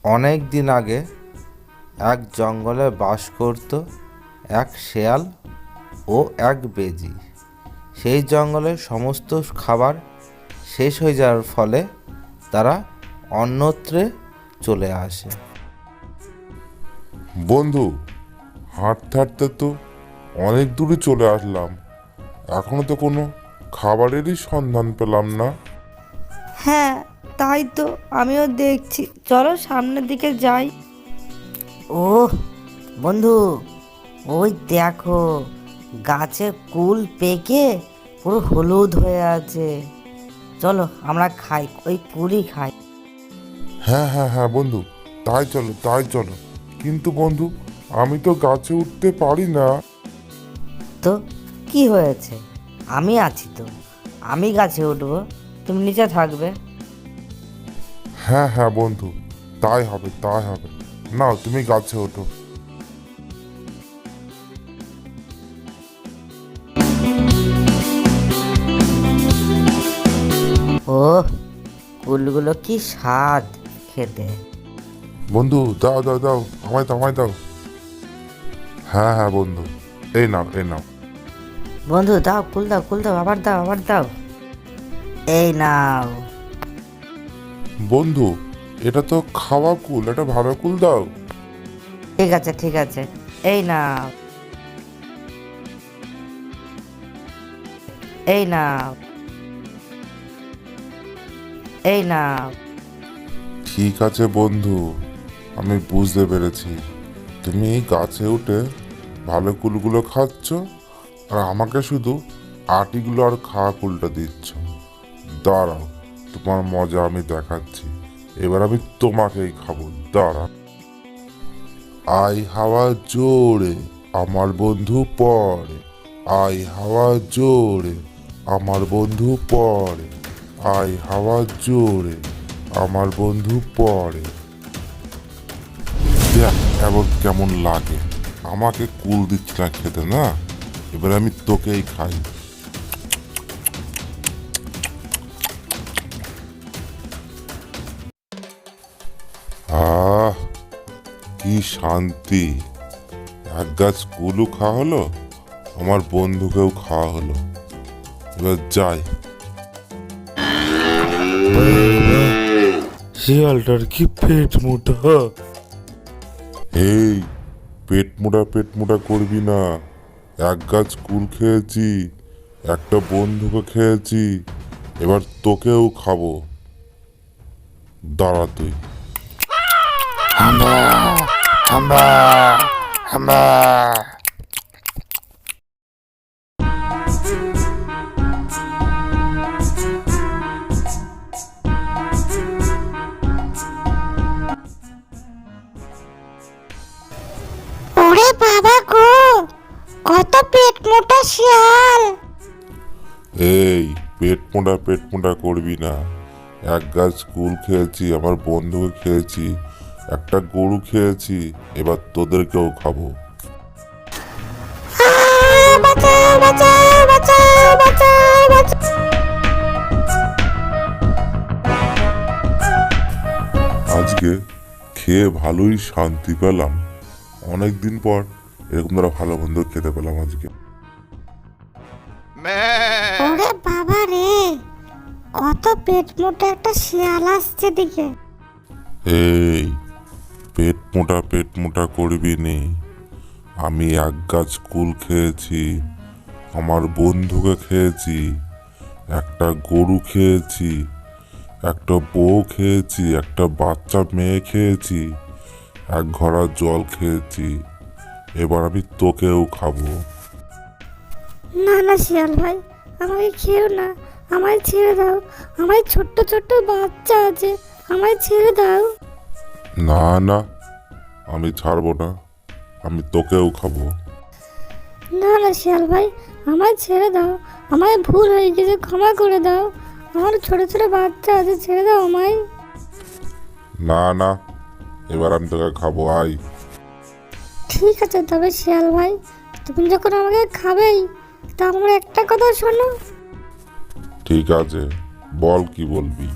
অনেক দিন আগে এক জঙ্গলে বাস করত এক শেয়াল ও এক বেজি। সেই জঙ্গলের সমস্ত খাবার শেষ হয়ে যাওয়ার ফলে তারা অন্যত্রে চলে আসে। বন্ধু, হাঁটতে হাঁটতে তো অনেক দূরে চলে আসলাম, এখনো তো কোনো খাবারেরই সন্ধান পেলাম না। হ্যাঁ, তাই তো আমিও দেখছি। চলো সামনের দিকে যাই। ওহ বন্ধু, ওই দেখো, গাছে কুল পেকে পুরো হলুদ হয়ে আছে। চলো আমরা খাই, ওই কুলই খাই। হ্যাঁ হ্যাঁ হ্যাঁ বন্ধু, তাই চলো তাই চলো। কিন্তু বন্ধু, আমি তো গাছে উঠতে পারি না। তো কি হয়েছে, আমি আছি তো, আমি গাছে উঠবো, তুমি নিচে থাকবে। হ্যাঁ হ্যাঁ বন্ধু, তাই হবে তাই হবে। নাও তুমি গাছে ওঠো। ওহ, কুলগুলো কি স্বাদ খেতে। বন্ধু দাও দাও দাও, আমায় দাও আমায় দাও। হ্যাঁ হ্যাঁ বন্ধু, এই নাও এই নাও। বন্ধু দাও, কুল দাও, কুল দাও, আবার দাও আবার দাও। এই নাও। বন্ধু, এটা তো খাওয়া কুল, এটা ভালো কুল দাও। ঠিক আছে ঠিক আছে, এই নাও, এই নাও, এই নাও। ঠিক আছে বন্ধু, আমি বুঝতে পেরেছি। তুমি গাছে উঠে ভালো কুলগুলো খাচ্ছ, আর আমাকে শুধু আটিগুলো আর খাওয়া কুলটা দিচ্ছ। দাঁড়াও, তোমার মজা আমি দেখাচ্ছি। এবার আমি তোমাকেই খাবো, দাঁড়া। আই হাওয়া জোরে, আমার বন্ধু পড়ে। আই হাওয়া জোরে, আমার বন্ধু পড়ে। আই হাওয়া জোরে, আমার বন্ধু পড়ে। দেখ এবার কেমন লাগে, আমাকে কুল দিচ্ছে না খেতে না। এবার আমি তোকেই খাই। আহ, কি শান্তি! এক গাছ কুলও খাওয়া হলো, আমার বন্ধুকেও খাওয়া হলো। এবার যাই। শিয়ালটার কি পেট মোটা! এই, পেট মোটা করবি না। এক গাছ কুল খেয়েছি, একটা বন্ধুকে খেয়েছি, এবার তোকেও খাবো। দাঁড়া তুই। হাম্বা হাম্বা হাম্বা। ওরে বাবা গো, কত পেট মোটা শিয়াল! এই, পেট মোটা করবি না। এক গাছ কুল খেয়েছি, আমার বন্ধুকে খেয়েছি, একটা গরু খেয়েছি, এবার তোদেরকেও খাবো। বাঁচাও বাঁচাও বাঁচাও বাঁচাও বাঁচাও! আজকে খেয়ে ভালোই শান্তি পেলাম। অনেক দিন পর এরকম ধরো ভালো বন্ধু খেতে পেলাম আজকে। ওরে বাবা রে, কত পেট মোটা একটা শিয়াল আসছে দিকে। এই, পেট মোটা করবি নি। আমি এক গাছ কুল খেয়েছি, আমার বন্ধুকে খেয়েছি, একটা গরু খেয়েছি, একটা বউ খেয়েছি, একটা বাচ্চা মেয়ে খেয়েছি, এক ঘড়া জল খেয়েছি। এবার আমি তোকেও খাবো। না না শিয়াল ভাই, আমাকে খেও না, আমায় ছেড়ে দাও। আমার ছোট্ট ছোট্ট বাচ্চা আছে, আমায় ছেড়ে দাও। না না, আমি ছাড়বো না, আমি তোকেও খাবো। না না শিয়াল ভাই, আমায় ছেড়ে দাও। আমায় ভুল হয়ে গেছে, ক্ষমা করে দাও। আমার ছোট ছোট বাচ্চা আছে, ছেড়ে দাও আমায়। না না, এবার আমি তোকে খাবো, আয়। ঠিক আছে তবে শিয়াল ভাই, তুমি যখন আমাকে খাবেই, তা আমার একটা কথা শোনো। ঠিক আছে, বল কি বলবি।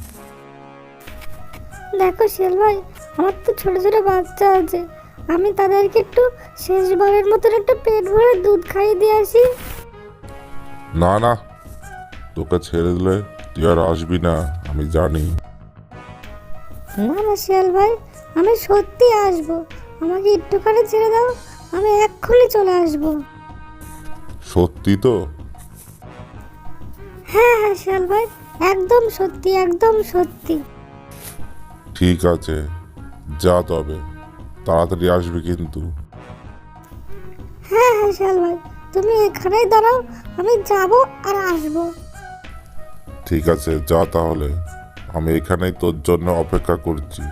দেখো শিয়াল ভাই, আমার তো ছোট ছোট বাচ্চা আছে, আমি তাদেরকে একটু শেষবারের মতন একটু পেট ভরে দুধ খাইয়ে দিয়ে আসি। না না, তোকে ছেড়ে দিলে তুই আর আসবি না, আমি জানি। না না শিয়াল ভাই, আমি সত্যি আসবো, আমাকে একটুখানি ছেড়ে দাও, আমি এক্ষুনি চলে আসবো। সত্যি তো? হ্যাঁ হ্যাঁ শিয়াল ভাই, একদম সত্যি, একদম সত্যি। ঠিক আছে, যা তবে, তাড়াতাড়ি আসবি কিন্তু। হ্যাঁ হ্যাঁ শিয়াল ভাই, তুমি এখানেই দাঁড়াও, আমি যাব আর আসবো। ঠিক আছে, যা তাহলে, আমি এখানেই তোর জন্য অপেক্ষা করছি।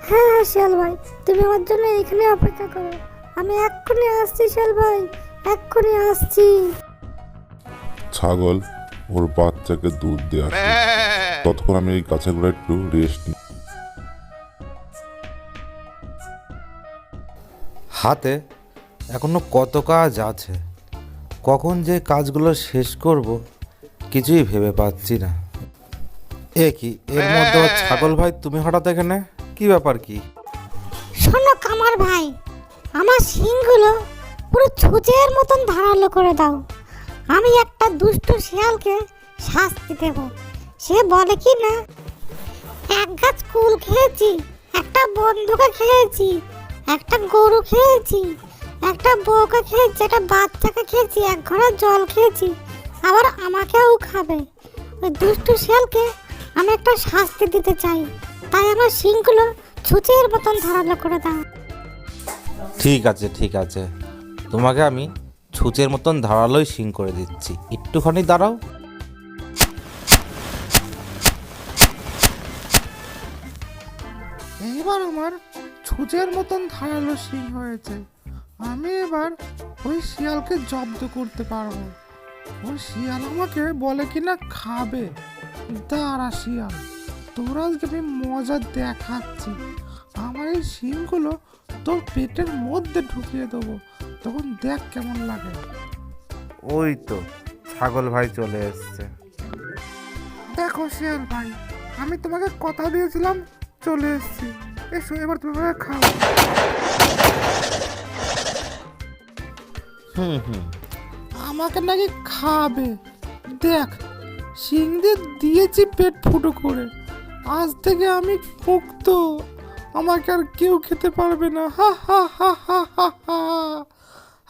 হ্যাঁ হ্যাঁ শিয়াল ভাই, তুমি আমার জন্য এখানে অপেক্ষা করো, আমি এক্ষুনি আসছি শিয়াল ভাই, এক্ষুনি আসছি। ছাগল ওর বাচ্চাকে দুধ দিয়ে আসে, ততক্ষণ আমি এই গাছগুলো একটু রেস্ট নিই। হাতে এখনো কত কাজ আছে, কখন যে কাজগুলো শেষ করব কিছুই ভেবে পাচ্ছি না। এ কি, এর মধ্যে আবার ছাগল ভাই তুমি হঠাৎ এখানে, কি ব্যাপার কি? শোনো কামার ভাই, আমার শিংগুলো পুরো ছুঁচের মতন ধারালো করে দাও, আমি একটা দুষ্ট শিয়ালকে শাস্তি দেব। সে বলে কি না, এক গাছ কুল খেয়েছি, একটা বন্ধুকে খেয়েছি, একটা গরু খেয়েছি, একটা বউকে খেয়েছি, একটা বাচ্চাকে খেয়েছি, এক ঘড়া জল খেয়েছি, আবার আমাকেও খাবে। ওই দুষ্ট শিয়ালকে আমি একটা শাস্তি দিতে চাই, তাই আমার শিংগুলো ছুঁচের মতন ধারালো করে দাও। ঠিক আছে ঠিক আছে, তোমাকে আমি ছুঁচের মতন ধারালোই শিং করে দিচ্ছি, একটুখানি দাঁড়াও। এইবার আমার ছুঁচের মতন ধারালো শিং হয়েছে, আমি এবার ওই শিয়ালকে জব্দ করতে পারবো। ওই শিয়াল আমাকে বলে কিনা খাবে। দাঁড়া শিয়াল, তোর আজকে আমি মজা দেখাচ্ছি। আমার এই শিংগুলো তোর পেটের মধ্যে ঢুকিয়ে দেবো, তখন দেখ কেমন লাগে। ওই তো ছাগল ভাই চলে এসছে। দেখো শিয়াল ভাই, আমি তোমাকে কথা দিয়েছিলাম, চলে এসেছি। এসো এবার তুমি আমাকে খাও। হুম, আমাকে নাকি খাবে, দেখ শিং দিয়ে দিয়েছি পেট ফুটো করে, আজ থেকে আমি মুক্ত, আমাকে আর কেউ খেতে পারবে না। হা হা হা হা হা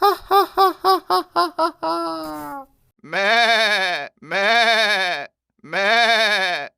হা হা হা হা হা হা হা হা। meh, meh, meh.